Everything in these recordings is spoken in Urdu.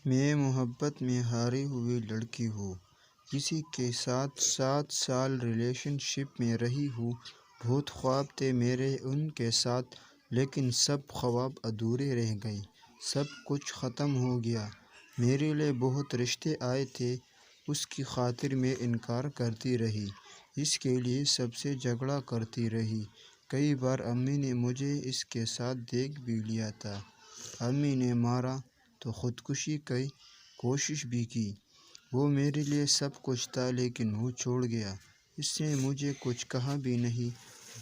میں محبت میں ہاری ہوئی لڑکی ہوں، کسی کے ساتھ 7 سال ریلیشن شپ میں رہی ہوں۔ بہت خواب تھے میرے ان کے ساتھ، لیکن سب خواب ادھورے رہ گئے، سب کچھ ختم ہو گیا۔ میرے لیے بہت رشتے آئے تھے، اس کی خاطر میں انکار کرتی رہی، اس کے لیے سب سے جھگڑا کرتی رہی۔ کئی بار امی نے مجھے اس کے ساتھ دیکھ بھی لیا تھا، امی نے مارا تو خودکشی کی کوشش بھی کی۔ وہ میرے لیے سب کچھ تھا، لیکن وہ چھوڑ گیا۔ اس نے مجھے کچھ کہا بھی نہیں،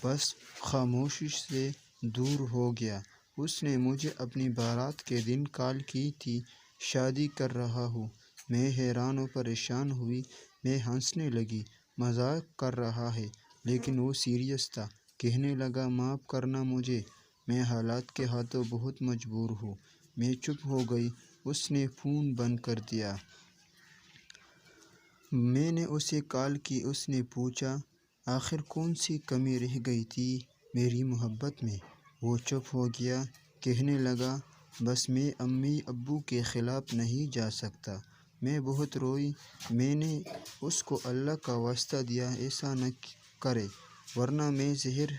بس خاموشی سے دور ہو گیا۔ اس نے مجھے اپنی بارات کے دن کال کی تھی، شادی کر رہا ہوں۔ میں حیران و پریشان ہوئی، میں ہنسنے لگی، مذاق کر رہا ہے، لیکن وہ سیریس تھا۔ کہنے لگا معاف کرنا مجھے، میں حالات کے ہاتھوں بہت مجبور ہوں۔ میں چپ ہو گئی، اس نے فون بند کر دیا۔ میں نے اسے کال کی، اس نے پوچھا آخر کون سی کمی رہ گئی تھی میری محبت میں؟ وہ چپ ہو گیا، کہنے لگا بس میں امی ابو کے خلاف نہیں جا سکتا۔ میں بہت روئی، میں نے اس کو اللہ کا واسطہ دیا ایسا نہ کرے، ورنہ میں زہر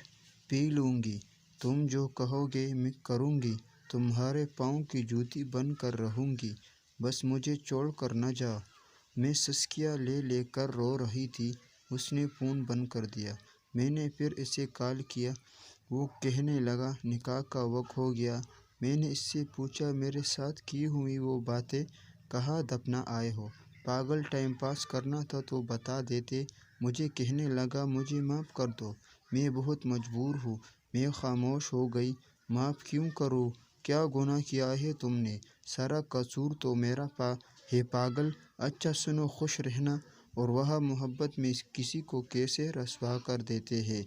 پی لوں گی۔ تم جو کہو گے میں کروں گی، تمہارے پاؤں کی جوتی بن کر رہوں گی، بس مجھے چھوڑ کر نہ جاؤ۔ میں سسکیاں لے لے کر رو رہی تھی، اس نے فون بند کر دیا۔ میں نے پھر اسے کال کیا، وہ کہنے لگا نکاح کا وقت ہو گیا۔ میں نے اس سے پوچھا میرے ساتھ کی ہوئی وہ باتیں کہاں دفنا آئے ہو؟ پاگل ٹائم پاس کرنا تھا تو بتا دیتے۔ مجھے کہنے لگا مجھے معاف کر دو، میں بہت مجبور ہوں۔ میں خاموش ہو گئی، معاف کیوں کروں؟ کیا گناہ کیا ہے تم نے؟ سارا قصور تو میرا ہے پاگل۔ اچھا سنو، خوش رہنا اور وہ محبت میں کسی کو کیسے رسوا کر دیتے ہیں۔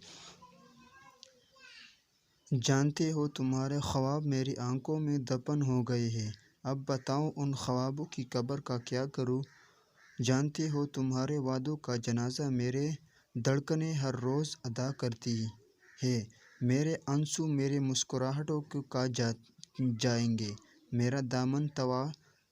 جانتے ہو تمہارے خواب میری آنکھوں میں دفن ہو گئے ہیں، اب بتاؤ ان خوابوں کی قبر کا کیا کروں؟ جانتے ہو تمہارے وعدوں کا جنازہ میرے دھڑکنیں ہر روز ادا کرتی ہیں، میرے آنسو میرے مسکراہٹوں کا جائیں گے، میرا دامن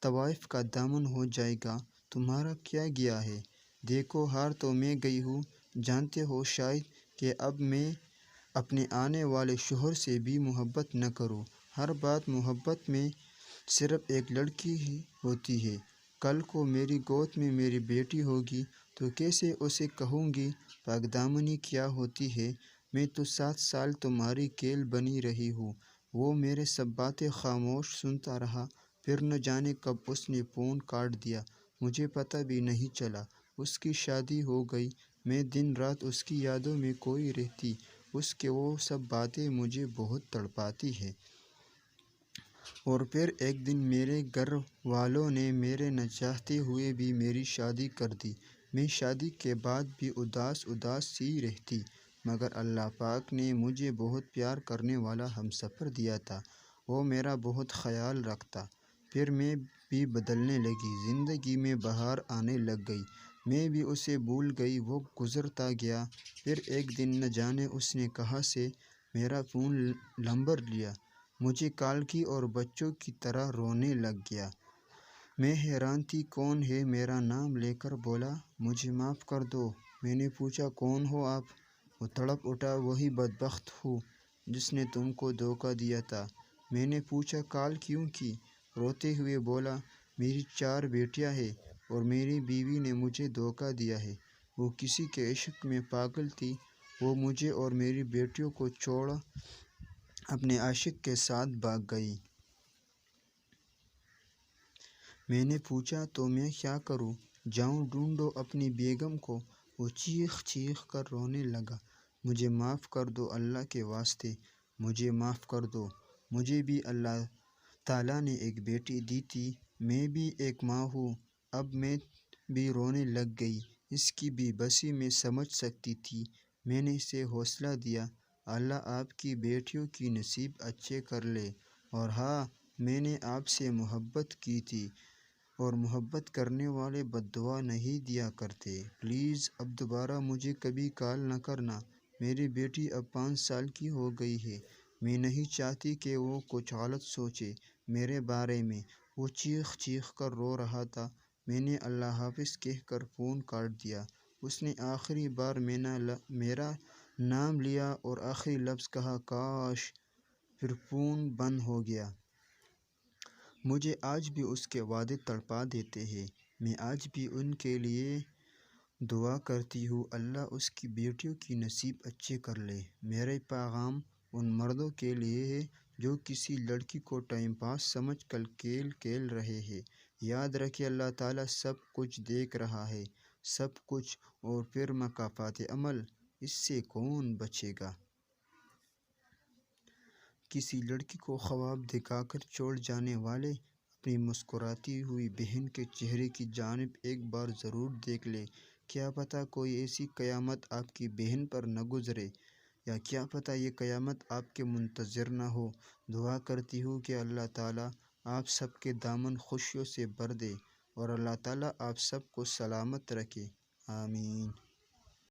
طوائف کا دامن ہو جائے گا، تمہارا کیا گیا ہے؟ دیکھو ہار تو میں گئی ہوں۔ جانتے ہو شاید کہ اب میں اپنے آنے والے شوہر سے بھی محبت نہ کروں۔ ہر بات محبت میں صرف ایک لڑکی ہی ہوتی ہے، کل کو میری گود میں میری بیٹی ہوگی تو کیسے اسے کہوں گی پاک دامنی کیا ہوتی ہے؟ میں تو 7 سال تمہاری کیل بنی رہی ہوں۔ وہ میرے سب باتیں خاموش سنتا رہا، پھر نہ جانے کب اس نے فون کاٹ دیا، مجھے پتہ بھی نہیں چلا۔ اس کی شادی ہو گئی، میں دن رات اس کی یادوں میں کھوئی رہتی، اس کے وہ سب باتیں مجھے بہت تڑپاتی ہیں۔ اور پھر ایک دن میرے گھر والوں نے میرے نہ چاہتے ہوئے بھی میری شادی کر دی۔ میں شادی کے بعد بھی اداس سی رہتی، مگر اللہ پاک نے مجھے بہت پیار کرنے والا ہمسفر دیا تھا، وہ میرا بہت خیال رکھتا۔ پھر میں بھی بدلنے لگی، زندگی میں بہار آنے لگ گئی، میں بھی اسے بھول گئی، وہ گزرتا گیا۔ پھر ایک دن نہ جانے اس نے کہاں سے میرا فون نمبر لیا، مجھے کال کی اور بچوں کی طرح رونے لگ گیا۔ میں حیران تھی، کون ہے؟ میرا نام لے کر بولا مجھے معاف کر دو۔ میں نے پوچھا کون ہو آپ؟ وہ تڑپ اٹھا، وہی بدبخت ہوں جس نے تم کو دھوکہ دیا تھا۔ میں نے پوچھا کال کیوں کی؟ روتے ہوئے بولا میری 4 بیٹیاں ہیں اور میری بیوی نے مجھے دھوکہ دیا ہے، وہ کسی کے عشق میں پاگل تھی، وہ مجھے اور میری بیٹیوں کو چھوڑ اپنے عاشق کے ساتھ بھاگ گئی۔ میں نے پوچھا تو میں کیا کروں؟ جاؤں ڈھونڈوں اپنی بیگم کو؟ وہ چیخ چیخ کر رونے لگا، مجھے معاف کر دو اللہ کے واسطے، مجھے معاف کر دو، مجھے بھی اللہ تعالیٰ نے ایک بیٹی دی تھی، میں بھی ایک ماں ہوں۔ اب میں بھی رونے لگ گئی، اس کی بے بسی میں سمجھ سکتی تھی۔ میں نے اسے حوصلہ دیا، اللہ آپ کی بیٹیوں کی نصیب اچھے کر لے، اور ہاں میں نے آپ سے محبت کی تھی اور محبت کرنے والے بد دعا نہیں دیا کرتے، پلیز اب دوبارہ مجھے کبھی کال نہ کرنا۔ میری بیٹی اب 5 سال کی ہو گئی ہے، میں نہیں چاہتی کہ وہ کچھ غلط سوچے میرے بارے میں، وہ چیخ چیخ کر رو رہا تھا۔ میں نے اللہ حافظ کہہ کر فون کاٹ دیا۔ اس نے آخری بار میرا نام لیا اور آخری لفظ کہا، کاش! پھر فون بند ہو گیا۔ مجھے آج بھی اس کے وعدے تڑپا دیتے ہیں۔ میں آج بھی ان کے لیے دعا کرتی ہوں، اللہ اس کی بیٹیوں کی نصیب اچھے کر لے۔ میرا پیغام ان مردوں کے لیے ہے جو کسی لڑکی کو ٹائم پاس سمجھ کر کھیل رہے ہیں۔ یاد رکھیں، اللہ تعالیٰ سب کچھ دیکھ رہا ہے، سب کچھ، اور پھر مکافات عمل، اس سے کون بچے گا؟ کسی لڑکی کو خواب دکھا کر چھوڑ جانے والے اپنی مسکراتی ہوئی بہن کے چہرے کی جانب ایک بار ضرور دیکھ لیں۔ کیا پتہ کوئی ایسی قیامت آپ کی بہن پر نہ گزرے، یا کیا پتہ یہ قیامت آپ کے منتظر نہ ہو۔ دعا کرتی ہوں کہ اللہ تعالیٰ آپ سب کے دامن خوشیوں سے بھر دے، اور اللہ تعالیٰ آپ سب کو سلامت رکھے۔ آمین۔